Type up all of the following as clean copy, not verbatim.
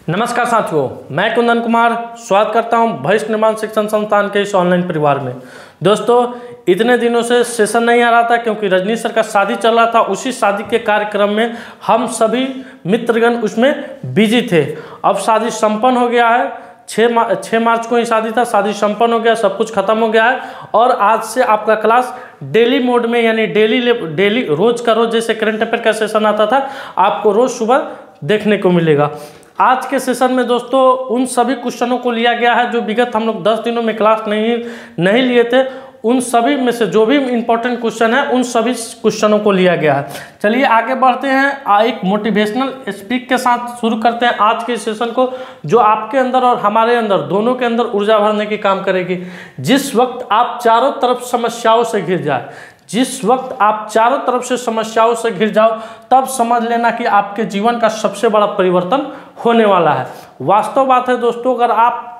नमस्कार साथियों, मैं कुंदन कुमार स्वागत करता हूं भविष्य निर्माण शिक्षण संस्थान के इस ऑनलाइन परिवार में। दोस्तों, इतने दिनों से सेशन नहीं आ रहा था क्योंकि रजनी सर का शादी चल रहा था। उसी शादी के कार्यक्रम में हम सभी मित्रगण उसमें बिजी थे। अब शादी संपन्न हो गया है। 6 मार्च को ही शादी था। शादी संपन्न हो गया, सब कुछ खत्म हो गया है और आज से आपका क्लास डेली मोड में यानी डेली रोज का रोज जैसे करंट अफेयर का सेशन आता था आपको रोज सुबह देखने को मिलेगा। आज के सेशन में दोस्तों उन सभी क्वेश्चनों को लिया गया है जो विगत हम लोग 10 दिनों में क्लास नहीं लिए थे। उन सभी में से जो भी इम्पोर्टेंट क्वेश्चन है उन सभी क्वेश्चनों को लिया गया है। चलिए आगे बढ़ते हैं। एक मोटिवेशनल स्पीच के साथ शुरू करते हैं आज के सेशन को, जो आपके अंदर और हमारे अंदर दोनों के अंदर ऊर्जा भरने की काम करेगी। जिस वक्त आप चारों तरफ समस्याओं से घिर जाए, जिस वक्त आप चारों तरफ से समस्याओं से घिर जाओ, तब समझ लेना कि आपके जीवन का सबसे बड़ा परिवर्तन होने वाला है। वास्तव बात है दोस्तों, अगर आप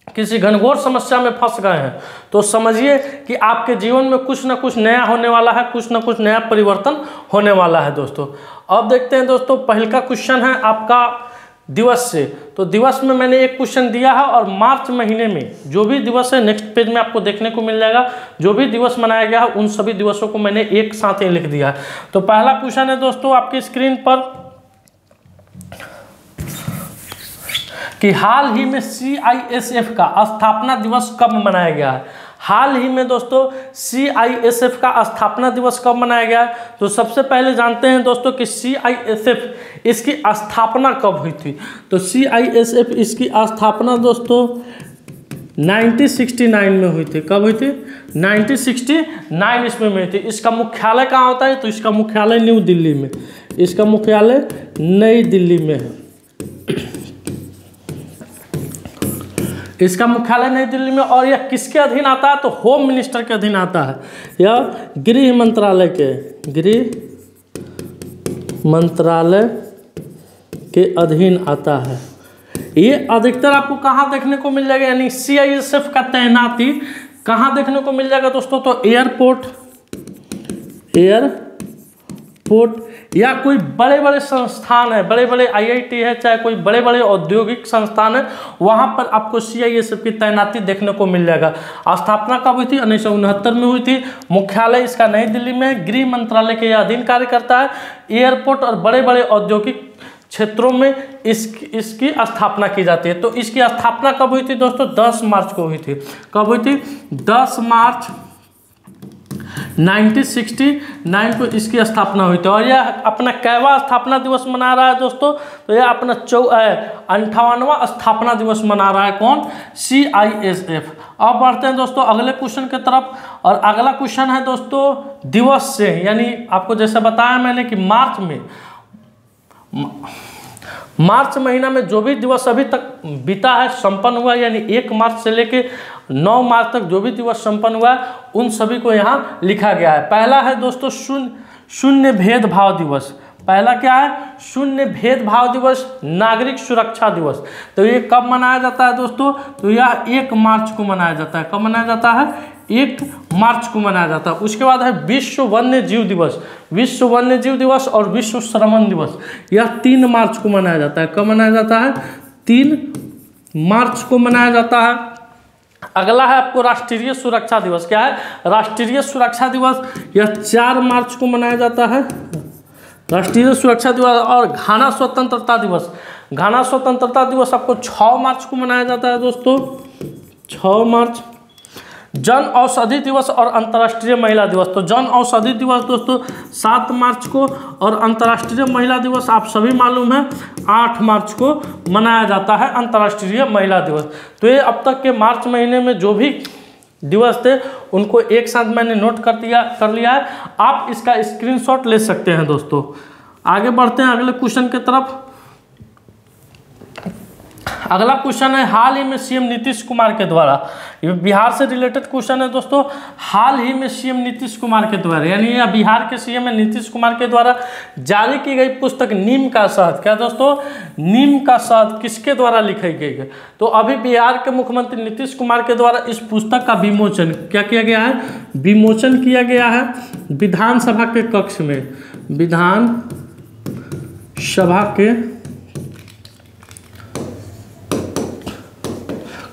किसी घनघोर समस्या में फंस गए हैं तो समझिए कि आपके जीवन में कुछ ना कुछ नया होने वाला है, कुछ ना कुछ नया परिवर्तन होने वाला है दोस्तों। अब देखते हैं दोस्तों, पहले का क्वेश्चन है आपका दिवस से। तो दिवस में मैंने एक क्वेश्चन दिया है और मार्च महीने में जो भी दिवस है नेक्स्ट पेज में आपको देखने को मिल जाएगा। जो भी दिवस मनाया गया है उन सभी दिवसों को मैंने एक साथ ही लिख दिया है। तो पहला क्वेश्चन है दोस्तों आपकी स्क्रीन पर कि हाल ही में CISF का स्थापना दिवस कब मनाया गया है। हाल ही में दोस्तों CISF का स्थापना दिवस कब मनाया गया है। तो सबसे पहले जानते हैं दोस्तों कि CISF इसकी स्थापना कब हुई थी। तो CISF इसकी स्थापना दोस्तों 1969 में हुई थी। कब हुई थी? 1969 ईस्वी में हुई थी। इसका मुख्यालय कहाँ होता है? तो इसका मुख्यालय न्यू दिल्ली में, इसका मुख्यालय नई दिल्ली में है। इसका मुख्यालय नई दिल्ली में। और यह किसके अधीन आता है? तो होम मिनिस्टर के अधीन आता है। यह गृह मंत्रालय के अधीन आता है। ये अधिकतर आपको कहाँ देखने को मिल जाएगा, यानी CISF का तैनाती कहाँ देखने को मिल जाएगा दोस्तों? तो एयरपोर्ट या कोई बड़े बड़े संस्थान है, बड़े बड़े IIT है, चाहे कोई बड़े बड़े औद्योगिक संस्थान है, वहाँ पर आपको CISF की तैनाती देखने को मिल जाएगा। स्थापना कब हुई थी? 1969 में हुई थी। मुख्यालय इसका नई दिल्ली में, गृह मंत्रालय के अधीन कार्य करता है। एयरपोर्ट और बड़े बड़े औद्योगिक क्षेत्रों में इसकी स्थापना की जाती है। तो इसकी स्थापना कब हुई थी दोस्तों? 10 मार्च को हुई थी। कब हुई थी? 10 मार्च 1969 को इसकी स्थापना हुई थी। और यह अपना कैवा स्थापना दिवस मना रहा है दोस्तों? तो यह अपना 58वां स्थापना दिवस मना रहा है। कौन? CISF। अब बढ़ते हैं दोस्तों अगले क्वेश्चन की तरफ। और अगला क्वेश्चन है दोस्तों दिवस से, यानी आपको जैसे बताया मैंने कि मार्च महीना में जो भी दिवस अभी तक बीता है, संपन्न हुआ, यानी 1 मार्च से लेके 9 मार्च तक जो भी दिवस संपन्न हुआ है उन सभी को यहाँ लिखा गया है। पहला है दोस्तों शून्य भेदभाव दिवस। पहला क्या है? शून्य भेदभाव दिवस, नागरिक सुरक्षा दिवस। तो ये कब मनाया जाता है दोस्तों? तो यह 1 मार्च को मनाया जाता है। कब मनाया जाता है? 1 मार्च को मनाया जाता है। उसके बाद है विश्व वन्य जीव दिवस। विश्व वन्य जीव दिवस और विश्व श्रवण दिवस, यह 3 मार्च को मनाया जाता है। कब मनाया जाता है? 3 मार्च को मनाया जाता है। अगला है आपको राष्ट्रीय सुरक्षा दिवस। क्या है? राष्ट्रीय सुरक्षा दिवस, यह 4 मार्च को मनाया जाता है। राष्ट्रीय सुरक्षा दिवस। और घाना स्वतंत्रता दिवस, घाना स्वतंत्रता दिवस आपको 6 मार्च को मनाया जाता है दोस्तों। 6 मार्च। जन औषधि दिवस और अंतर्राष्ट्रीय महिला दिवस। तो जन औषधि दिवस दोस्तों 7 मार्च को और अंतर्राष्ट्रीय महिला दिवस आप सभी मालूम है 8 मार्च को मनाया जाता है, अंतर्राष्ट्रीय महिला दिवस। तो ये अब तक के मार्च महीने में जो भी दिवस थे उनको एक साथ मैंने नोट कर लिया है। आप इसका स्क्रीनशॉट ले सकते हैं दोस्तों। आगे बढ़ते हैं अगले क्वेश्चन की तरफ। अगला क्वेश्चन है हाल ही में CM नीतीश कुमार के द्वारा, ये बिहार से रिलेटेड क्वेश्चन है दोस्तों। हाल ही में CM नीतीश कुमार के द्वारा, यानी यह बिहार के CM है नीतीश कुमार के द्वारा जारी की गई पुस्तक नीम का शहद। क्या दोस्तों? नीम का शहद किसके द्वारा लिखी गई है? तो अभी बिहार के मुख्यमंत्री नीतीश कुमार के द्वारा इस पुस्तक का विमोचन क्या किया गया है? विमोचन किया गया है विधानसभा के कक्ष में, विधान सभा के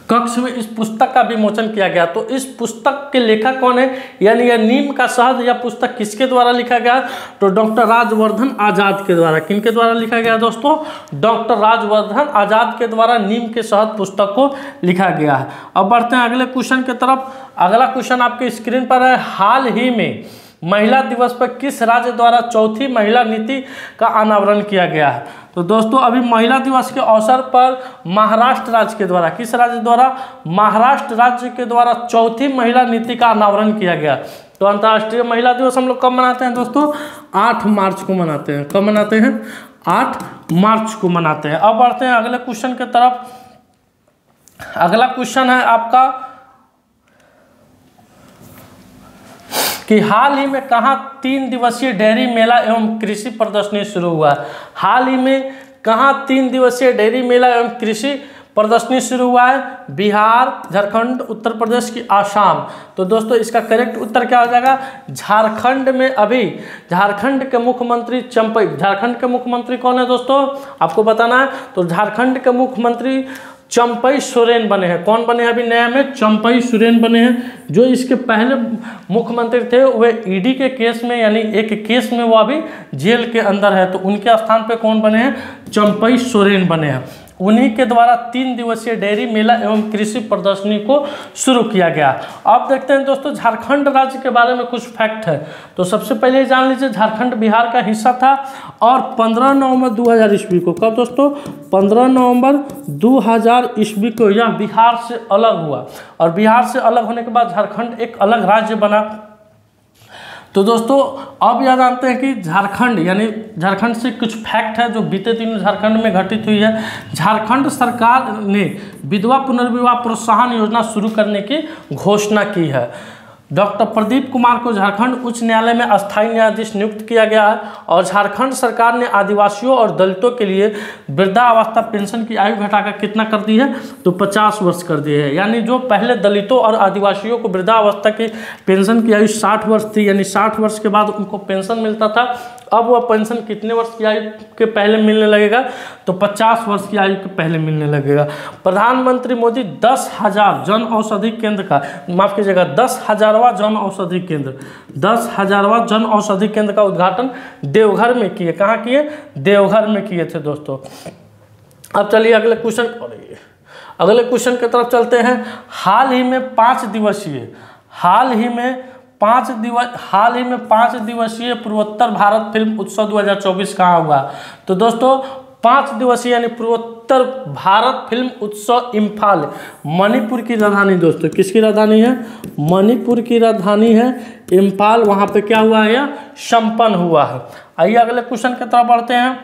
कक्ष में इस पुस्तक का विमोचन किया गया। तो इस पुस्तक के लेखक कौन है, यानी यह नीम का शहद या पुस्तक किसके द्वारा लिखा गया, तो डॉक्टर राजवर्धन आजाद के द्वारा। किनके द्वारा लिखा गया दोस्तों, डॉक्टर राजवर्धन आजाद के द्वारा नीम के शहद पुस्तक को लिखा गया है। अब बढ़ते हैं अगले क्वेश्चन की तरफ। अगला क्वेश्चन आपके स्क्रीन पर है, हाल ही में महिला दिवस पर किस राज्य द्वारा चौथी महिला नीति का अनावरण किया गया है। तो दोस्तों अभी महिला दिवस के अवसर पर महाराष्ट्र राज्य के द्वारा, किस राज्य द्वारा, महाराष्ट्र राज्य के द्वारा चौथी महिला नीति का अनावरण किया गया। तो अंतर्राष्ट्रीय महिला दिवस हम लोग कब मनाते हैं दोस्तों, 8 मार्च को मनाते हैं। कब मनाते हैं, 8 मार्च को मनाते हैं। अब बढ़ते हैं अगले क्वेश्चन की तरफ। अगला क्वेश्चन है आपका कि हाल ही में कहाँ 3 दिवसीय डेयरी मेला एवं कृषि प्रदर्शनी शुरू हुआ है। हाल ही में कहाँ 3 दिवसीय डेयरी मेला एवं कृषि प्रदर्शनी शुरू हुआ है, बिहार, झारखंड, उत्तर प्रदेश की आसाम। तो दोस्तों इसका करेक्ट उत्तर क्या हो जाएगा, झारखंड में। अभी झारखंड के मुख्यमंत्री झारखंड के मुख्यमंत्री कौन है दोस्तों, आपको बताना है। तो झारखंड के मुख्यमंत्री चंपई सोरेन बने हैं। कौन बने हैं अभी नया में, चंपई सोरेन बने हैं। जो इसके पहले मुख्यमंत्री थे वे ईडी के केस में, यानी एक केस में वो अभी जेल के अंदर है। तो उनके स्थान पे कौन बने हैं, चंपई सोरेन बने हैं। उन्हीं के द्वारा 3 दिवसीय डेयरी मेला एवं कृषि प्रदर्शनी को शुरू किया गया। अब देखते हैं दोस्तों झारखंड राज्य के बारे में कुछ फैक्ट है। तो सबसे पहले जान लीजिए झारखंड बिहार का हिस्सा था और 15 नवंबर 2000 ईस्वी को, कब दोस्तों, 15 नवंबर 2000 ईस्वी को यह बिहार से अलग हुआ। और बिहार से अलग होने के बाद झारखंड एक अलग राज्य बना। तो दोस्तों अब यह जानते हैं कि झारखंड, यानी झारखंड से कुछ फैक्ट है जो बीते दिनों झारखंड में घटित हुई है। झारखंड सरकार ने विधवा पुनर्विवाह प्रोत्साहन योजना शुरू करने की घोषणा की है। डॉक्टर प्रदीप कुमार को झारखंड उच्च न्यायालय में अस्थायी न्यायाधीश नियुक्त किया गया है। और झारखंड सरकार ने आदिवासियों और दलितों के लिए वृद्धावस्था पेंशन की आयु घटाकर कितना कर दी है, तो 50 वर्ष कर दी है। यानी जो पहले दलितों और आदिवासियों को वृद्धावस्था की पेंशन की आयु 60 वर्ष थी, यानी 60 वर्ष के बाद उनको पेंशन मिलता था, अब वह पेंशन कितने वर्ष की आयु के पहले मिलने लगेगा, तो 50 वर्ष की आयु के पहले मिलने लगेगा। प्रधानमंत्री मोदी 10,000 जन औषधि केंद्र का, माफ कीजिएगा 10,000वां जन औषधि केंद्र, 10,000वां जन औषधि केंद्र का उद्घाटन देवघर में किए। कहाँ किए, देवघर में किए थे दोस्तों। अब चलिए अगले क्वेश्चन की तरफ चलते हैं। हाल ही में 5 दिवसीय पूर्वोत्तर भारत फिल्म उत्सव 2024 कहाँ हुआ। तो दोस्तों 5 दिवसीय यानी पूर्वोत्तर भारत फिल्म उत्सव इम्फाल, मणिपुर की राजधानी दोस्तों, किसकी राजधानी है, मणिपुर की राजधानी है इम्फाल। वहाँ पे क्या हुआ है, यह संपन्न हुआ है। आइए अगले क्वेश्चन की तरफ बढ़ते हैं।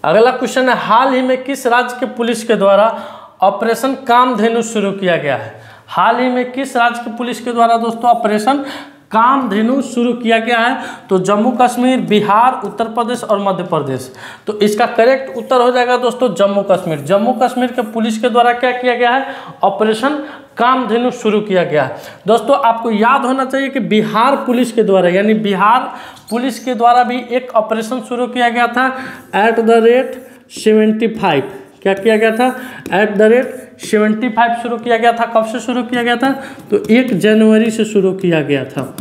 अगला क्वेश्चन है, हाल ही में किस राज्य के पुलिस के द्वारा ऑपरेशन कामधेनु शुरू किया गया है। हाल ही में किस राज्य के पुलिस के द्वारा दोस्तों ऑपरेशन कामधेनु शुरू किया गया है, तो जम्मू कश्मीर, बिहार, उत्तर प्रदेश और मध्य प्रदेश। तो इसका करेक्ट उत्तर हो जाएगा दोस्तों जम्मू कश्मीर। जम्मू कश्मीर के पुलिस के द्वारा क्या किया गया है, ऑपरेशन कामधेनु शुरू किया गया है। दोस्तों आपको याद होना चाहिए कि बिहार पुलिस के द्वारा, यानी बिहार पुलिस के द्वारा भी एक ऑपरेशन शुरू किया गया था @75। क्या किया गया था, @75 शुरू किया गया था। कब से शुरू किया गया था, तो 1 जनवरी से शुरू किया गया था।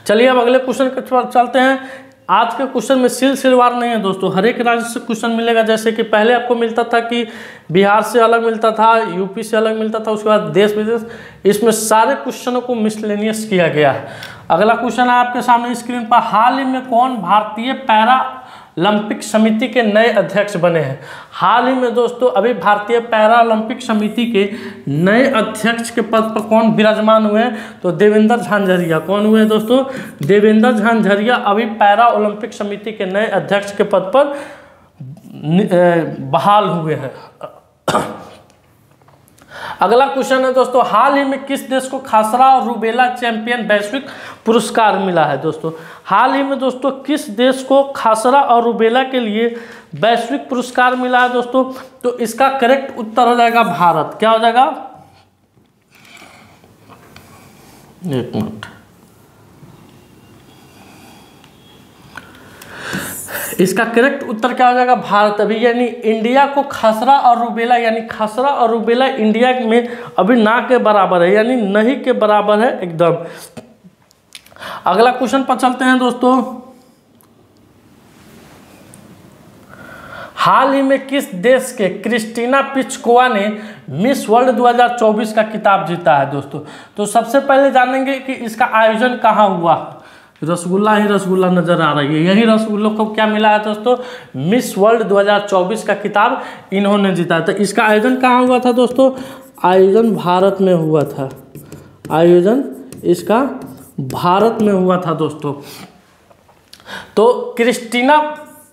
चलिए अब अगले क्वेश्चन पर चलते हैं। आज के क्वेश्चन में सिलसिलेवार नहीं है दोस्तों, हर एक राज्य से क्वेश्चन मिलेगा। जैसे कि पहले आपको मिलता था कि बिहार से अलग मिलता था, यूपी से अलग मिलता था, उसके बाद देश विदेश, इसमें सारे क्वेश्चनों को मिसलेनियस किया गया है। अगला क्वेश्चन है आपके सामने स्क्रीन पर, हाल ही में कौन भारतीय पैरा ओलंपिक समिति के नए अध्यक्ष बने हैं। हाल ही में दोस्तों अभी भारतीय पैरा ओलंपिक समिति के नए अध्यक्ष के पद पर कौन विराजमान हुए हैं, तो देवेंद्र झांझरिया। कौन हुए हैं दोस्तों, देवेंद्र झांझरिया अभी पैरा ओलंपिक समिति के नए अध्यक्ष के पद पर बहाल हुए हैं। अगला क्वेश्चन है दोस्तों, हाल ही में किस देश को खसरा और रूबेला चैंपियन वैश्विक पुरस्कार मिला है। दोस्तों हाल ही में दोस्तों किस देश को खसरा और रूबेला के लिए वैश्विक पुरस्कार मिला है दोस्तों, तो इसका करेक्ट उत्तर हो जाएगा भारत। क्या हो जाएगा, एक मिनट, इसका करेक्ट उत्तर क्या हो जाएगा? भारत। अभी यानी इंडिया को खसरा और रूबेला, यानी खसरा और रूबेला इंडिया में अभी ना के बराबर है, यानी नहीं के बराबर है एकदम। अगला क्वेश्चन पर चलते हैं दोस्तों। हाल ही में किस देश के क्रिस्टीना पिचकोवा ने मिस वर्ल्ड 2024 का खिताब जीता है दोस्तों? तो सबसे पहले जानेंगे कि इसका आयोजन कहाँ हुआ। रसगुल्ला ही रसगुल्ला नजर आ रही है, यही रसगुल्लों को क्या मिला है दोस्तों? मिस वर्ल्ड 2024 का खिताब इन्होंने जीता। तो इसका आयोजन कहाँ हुआ था दोस्तों? आयोजन भारत में हुआ था। आयोजन इसका भारत में हुआ था दोस्तों। तो क्रिस्टीना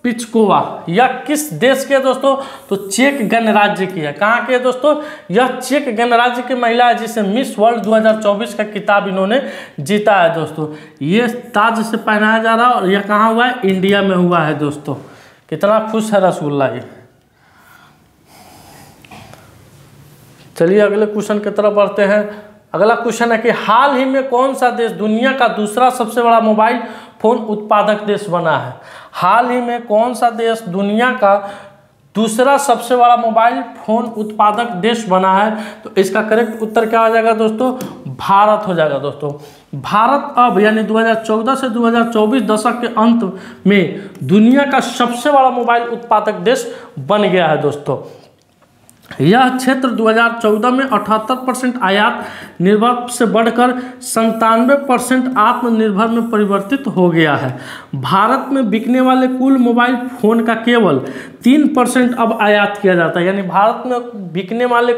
पिचकोवा यह किस देश के है दोस्तों? तो चेक गणराज्य की है। कहाँ के है दोस्तों? यह चेक गणराज्य की महिला है जिसे मिस वर्ल्ड 2024 का खिताब इन्होंने जीता है दोस्तों। ये ताज से पहनाया जा रहा है और यह कहाँ हुआ है? इंडिया में हुआ है दोस्तों। कितना खुश है रसगुल्ला ये। चलिए अगले क्वेश्चन की तरफ बढ़ते हैं। अगला क्वेश्चन है कि हाल ही में कौन सा देश दुनिया का दूसरा सबसे बड़ा मोबाइल फोन उत्पादक देश बना है? हाल ही में कौन सा देश दुनिया का दूसरा सबसे बड़ा मोबाइल फोन उत्पादक देश बना है? तो इसका करेक्ट उत्तर क्या हो जाएगा दोस्तों? भारत हो जाएगा दोस्तों। भारत अब यानी 2014 से 2024 दशक के अंत में दुनिया का सबसे बड़ा मोबाइल उत्पादक देश बन गया है दोस्तों। यह क्षेत्र 2014 में 78% आयात निर्भर से बढ़कर 97% आत्मनिर्भर में परिवर्तित हो गया है। भारत में बिकने वाले कुल मोबाइल फोन का केवल 3% अब आयात किया जाता है, यानी भारत में बिकने वाले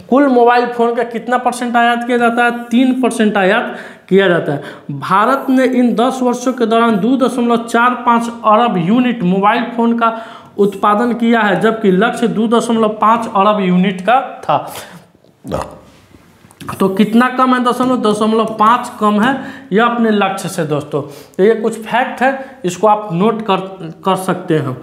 कुल मोबाइल फोन का कितना परसेंट आयात किया जाता है? 3% आयात किया जाता है। भारत ने इन 10 वर्षों के दौरान 2.45 अरब यूनिट मोबाइल फोन का उत्पादन किया है, जबकि लक्ष्य 2.5 अरब यूनिट का था। तो कितना कम है? 0.5 कम है यह अपने लक्ष्य से दोस्तों। तो ये कुछ फैक्ट है, इसको आप नोट कर सकते हैं।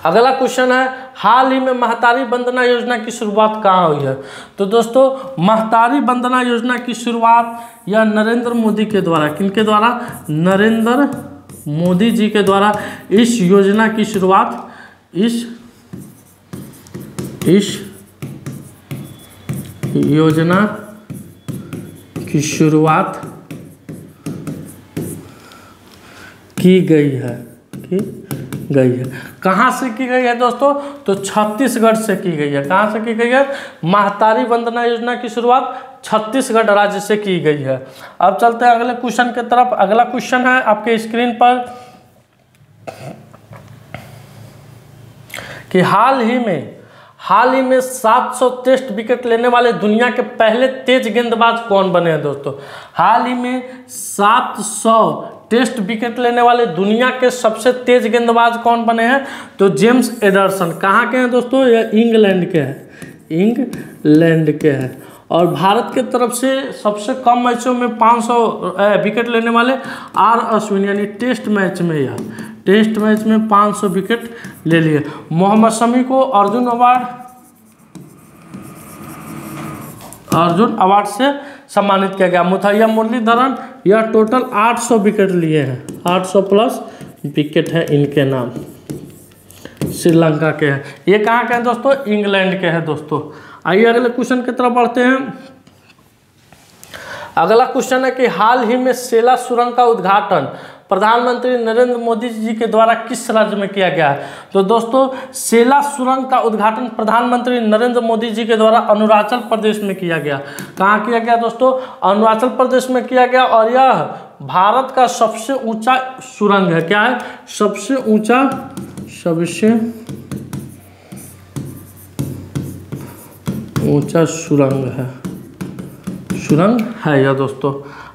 अगला क्वेश्चन है हाल ही में महतारी वंदना योजना की शुरुआत कहाँ हुई है? तो दोस्तों महतारी वंदना योजना की शुरुआत यह नरेंद्र मोदी के द्वारा, किनके द्वारा? नरेंद्र मोदी जी के द्वारा इस योजना की शुरुआत इस योजना की शुरुआत की गई है। कहाँ से की गई है दोस्तों? तो छत्तीसगढ़ से की गई है। कहाँ से की गई है? महतारी वंदना योजना की शुरुआत छत्तीसगढ़ राज्य से की गई है। अब चलते हैं अगले क्वेश्चन की तरफ। अगला क्वेश्चन है आपके स्क्रीन पर कि हाल ही में 700 टेस्ट विकेट लेने वाले दुनिया के पहले तेज गेंदबाज कौन बने हैं दोस्तों? हाल ही में 700 टेस्ट विकेट लेने वाले दुनिया के सबसे तेज गेंदबाज कौन बने हैं? तो जेम्स एडरसन। कहाँ के हैं दोस्तों? यह इंग्लैंड के हैं। और भारत के तरफ से सबसे कम मैचों में 500 विकेट लेने वाले आर अश्विन, यानी टेस्ट मैच में 500 विकेट ले लिए। मोहम्मद शमी को अर्जुन अवार्ड से सम्मानित किया गया। मुथैया मुरलीधरन यह टोटल 800 विकेट लिए हैं, 800 प्लस विकेट है इनके नाम। श्रीलंका के हैं। ये कहाँ के हैं दोस्तों? इंग्लैंड के हैं दोस्तों। आइए अगले क्वेश्चन की तरफ बढ़ते हैं। अगला क्वेश्चन है कि हाल ही में सेला सुरंग का उद्घाटन प्रधानमंत्री नरेंद्र मोदी जी के द्वारा किस राज्य में किया गया है? तो दोस्तों सेला सुरंग का उद्घाटन प्रधानमंत्री नरेंद्र मोदी जी के द्वारा अरुणाचल प्रदेश में किया गया। कहाँ किया गया दोस्तों? अरुणाचल प्रदेश में किया गया। और यह भारत का सबसे ऊंचा सुरंग है। क्या है? सबसे ऊंचा सुरंग है यह दोस्तों।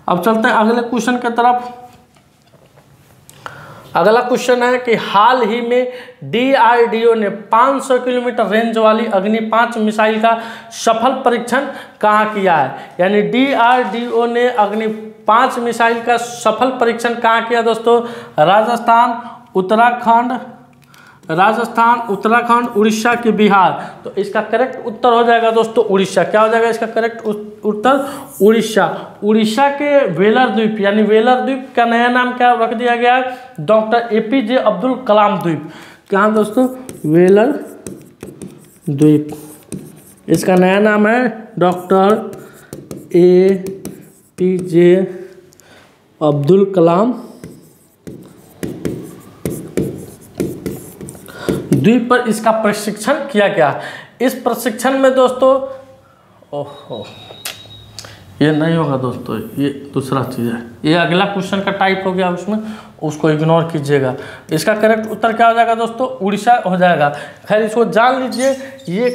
अब चलते हैं अगले क्वेश्चन की तरफ। अगला क्वेश्चन है कि हाल ही में DRDO ने 500 किलोमीटर रेंज वाली अग्नि 5 मिसाइल का सफल परीक्षण कहाँ किया है? यानी DRDO ने अग्नि 5 मिसाइल का सफल परीक्षण कहाँ किया दोस्तों? राजस्थान, उत्तराखंड, राजस्थान, उत्तराखंड, उड़ीसा की बिहार। तो इसका करेक्ट उत्तर हो जाएगा दोस्तों उड़ीसा। क्या हो जाएगा इसका करेक्ट उत्तर? उड़ीसा। उड़ीसा के वेलर द्वीप यानी वेलर द्वीप का नया नाम क्या रख दिया गया है? डॉक्टर APJ अब्दुल कलाम द्वीप। कहाँ दोस्तों? वेलर द्वीप। इसका नया नाम है डॉक्टर APJ अब्दुल कलाम द्वीप पर इसका प्रशिक्षण किया गया। इस प्रशिक्षण में दोस्तों, ओहो ये नहीं होगा दोस्तों, ये दूसरा चीज़ है, ये अगला क्वेश्चन का टाइप हो गया, उसमें उसको इग्नोर कीजिएगा। इसका करेक्ट उत्तर क्या हो जाएगा दोस्तों? उड़ीसा हो जाएगा। खैर इसको जान लीजिए, ये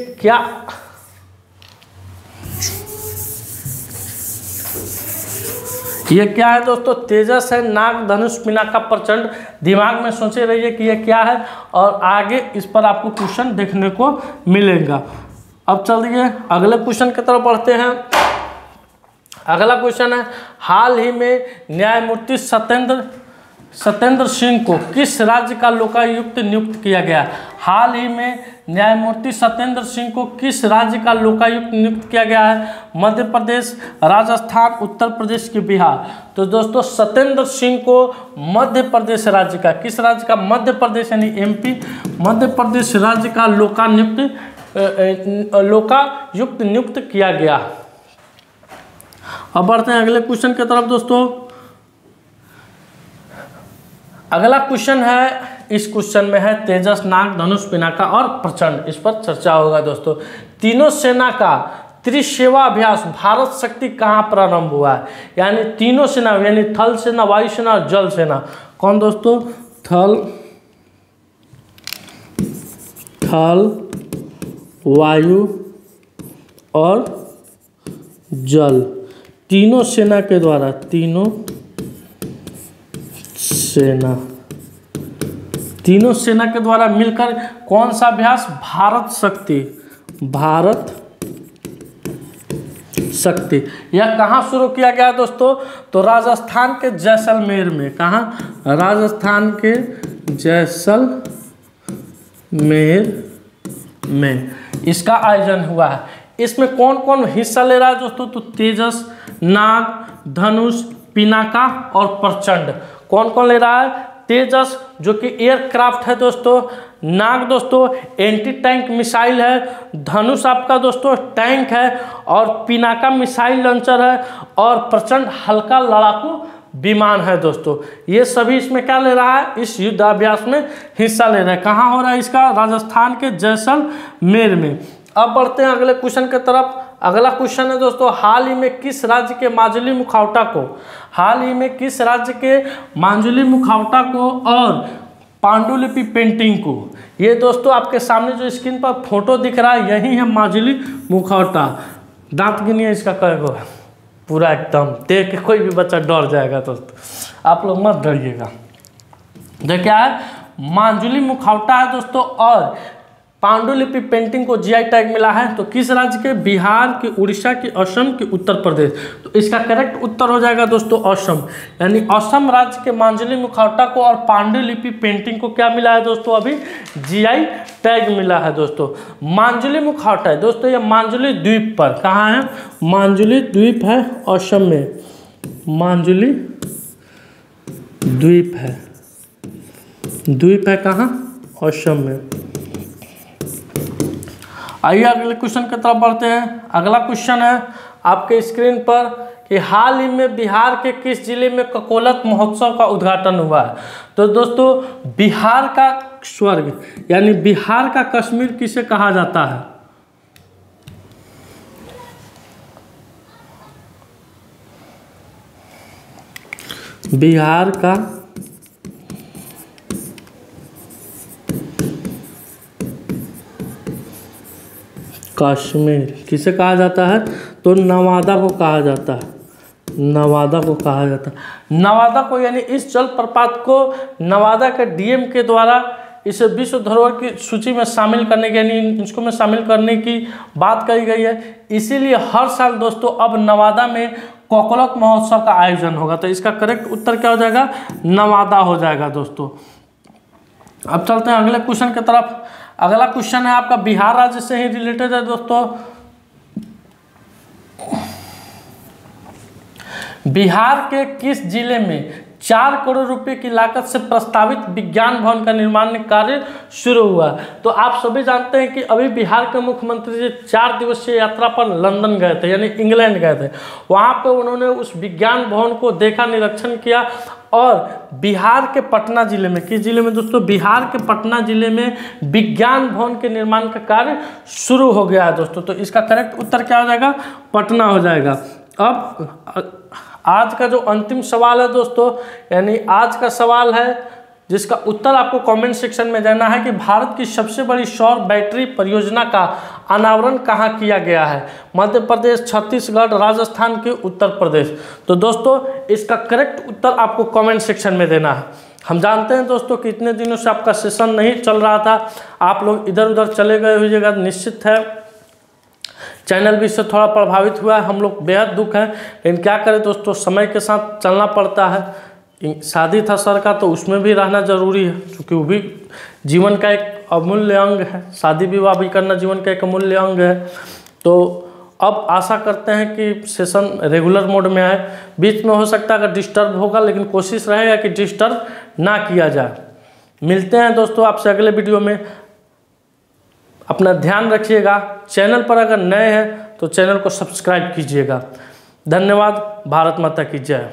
क्या है दोस्तों? तेजस है, नाग, धनुष, पिनाका, प्रचंड। दिमाग में सोचे रहिए कि ये क्या है और आगे इस पर आपको क्वेश्चन देखने को मिलेगा। अब चलिए अगले क्वेश्चन की तरफ बढ़ते हैं। अगला क्वेश्चन है, हाल ही में न्यायमूर्ति सत्येंद्र सिंह को किस राज्य का लोकायुक्त नियुक्त किया गया? हाल ही में न्यायमूर्ति सत्येंद्र सिंह को किस राज्य का लोकायुक्त नियुक्त किया गया है? मध्य प्रदेश, राजस्थान, उत्तर प्रदेश की बिहार। तो दोस्तों सत्येंद्र सिंह को मध्य प्रदेश राज्य का, किस राज्य का? मध्य प्रदेश यानी MP, मध्य प्रदेश राज्य का लोकायुक्त नियुक्त किया गया। अब बढ़ते हैं अगले क्वेश्चन की तरफ दोस्तों। अगला क्वेश्चन है, इस क्वेश्चन में है तेजस, नाग, धनुष, पिनाका और प्रचंड। इस पर चर्चा होगा दोस्तों। तीनों सेना का त्रिसेवा अभ्यास भारत शक्ति कहाँ प्रारंभ हुआ है? यानी तीनों सेना यानी थल सेना, वायु सेना और जल सेना। कौन दोस्तों? थल, वायु और जल, तीनों सेना के द्वारा, तीनों सेना के द्वारा मिलकर कौन सा अभ्यास? भारत शक्ति। यह कहाँ शुरू किया गया दोस्तों? तो राजस्थान के जैसलमेर में। कहाँ? राजस्थान के जैसलमेर में इसका आयोजन हुआ है। इसमें कौन कौन हिस्सा ले रहा है दोस्तों? तो तेजस, नाग, धनुष, पिनाका और प्रचंड। कौन कौन ले रहा है? तेजस जो कि एयरक्राफ्ट है दोस्तों, नाग दोस्तों एंटी टैंक मिसाइल है, धनुष आपका दोस्तों टैंक है और पिनाका मिसाइल लॉन्चर है और प्रचंड हल्का लड़ाकू विमान है दोस्तों। ये सभी इसमें क्या ले रहा है? इस युद्धाभ्यास में हिस्सा ले रहा है। कहाँ हो रहा है इसका? राजस्थान के जैसलमेर में। अब बढ़ते हैं अगले क्वेश्चन की तरफ। अगला क्वेश्चन है दोस्तों, हाल ही में किस राज्य के माजुली मुखौटा को और पांडुलिपि पेंटिंग को, ये दोस्तों आपके सामने जो स्क्रीन पर फोटो दिख रहा है यही है माजुली मुखौटा। दांत गिनिए इसका कएगो है? पूरा एकदम देख के कोई भी बच्चा डर जाएगा दोस्तों, आप लोग मत डरिएगा। जो क्या है? माजुली मुखौटा है दोस्तों और पांडुलिपि पेंटिंग को GI टैग मिला है। तो किस राज्य के? बिहार के, उड़ीसा के, असम के, उत्तर प्रदेश। तो इसका करेक्ट उत्तर हो जाएगा दोस्तों असम। यानी असम राज्य के माजुली मुखौटा को और पांडुलिपि पेंटिंग को क्या मिला है दोस्तों? अभी GI टैग मिला है दोस्तों। माजुली मुखौटा है दोस्तों, ये माजुली द्वीप पर। कहाँ है? माजुली द्वीप है असम में, माजुली द्वीप है कहाँ? असम में। आइए अगले क्वेश्चन की तरफ बढ़ते हैं। अगला क्वेश्चन है आपके स्क्रीन पर कि हाल ही में बिहार के किस जिले में ककोलत महोत्सव का उद्घाटन हुआ है? तो दोस्तों बिहार का स्वर्ग यानी बिहार का कश्मीर किसे कहा जाता है? बिहार का कश्मीर किसे कहा जाता है? तो नवादा को कहा जाता है, नवादा को यानी इस जलप्रपात को नवादा के DM के द्वारा इसे विश्व धरोहर की सूची में शामिल करने की यानी इसको में शामिल करने की बात कही गई है। इसीलिए हर साल दोस्तों अब नवादा में ककोलत महोत्सव का आयोजन होगा। तो इसका करेक्ट उत्तर क्या हो जाएगा? नवादा हो जाएगा दोस्तों। अब चलते हैं अगले क्वेश्चन की तरफ। अगला क्वेश्चन है आपका बिहार राज्य से ही रिलेटेड है दोस्तों। बिहार के किस जिले में 4 करोड़ रुपए की लागत से प्रस्तावित विज्ञान भवन का निर्माण कार्य शुरू हुआ? तो आप सभी जानते हैं कि अभी बिहार के मुख्यमंत्री जी 4 दिवसीय यात्रा पर लंदन गए थे, यानी इंग्लैंड गए थे। वहां पे उन्होंने उस विज्ञान भवन को देखा, निरीक्षण किया और बिहार के पटना जिले में, किस जिले में दोस्तों? बिहार के पटना जिले में विज्ञान भवन के निर्माण का कार्य शुरू हो गया है दोस्तों। तो इसका करेक्ट उत्तर क्या हो जाएगा? पटना हो जाएगा। अब आज का जो अंतिम सवाल है दोस्तों, यानी आज का सवाल है जिसका उत्तर आपको कमेंट सेक्शन में देना है कि भारत की सबसे बड़ी सौर बैटरी परियोजना का अनावरण कहाँ किया गया है? मध्य प्रदेश, छत्तीसगढ़, राजस्थान के उत्तर प्रदेश। तो दोस्तों इसका करेक्ट उत्तर आपको कमेंट सेक्शन में देना है। हम जानते हैं दोस्तों कि इतने दिनों से आपका सेशन नहीं चल रहा था, आप लोग इधर उधर चले गए होइएगा, निश्चित है चैनल भी इससे थोड़ा प्रभावित हुआ है। हम लोग बेहद दुख हैं, लेकिन क्या करें दोस्तों, समय के साथ चलना पड़ता है। शादी था सर का तो उसमें भी रहना जरूरी है, क्योंकि वो भी जीवन का एक अमूल्य अंग है। शादी विवाह भी करना जीवन का एक अमूल्य अंग है। तो अब आशा करते हैं कि सेशन रेगुलर मोड में आए। बीच में हो सकता है अगर डिस्टर्ब होगा, लेकिन कोशिश रहेगा कि डिस्टर्ब ना किया जाए। मिलते हैं दोस्तों आपसे अगले वीडियो में। अपना ध्यान रखिएगा। चैनल पर अगर नए हैं तो चैनल को सब्सक्राइब कीजिएगा। धन्यवाद। भारत माता की जय।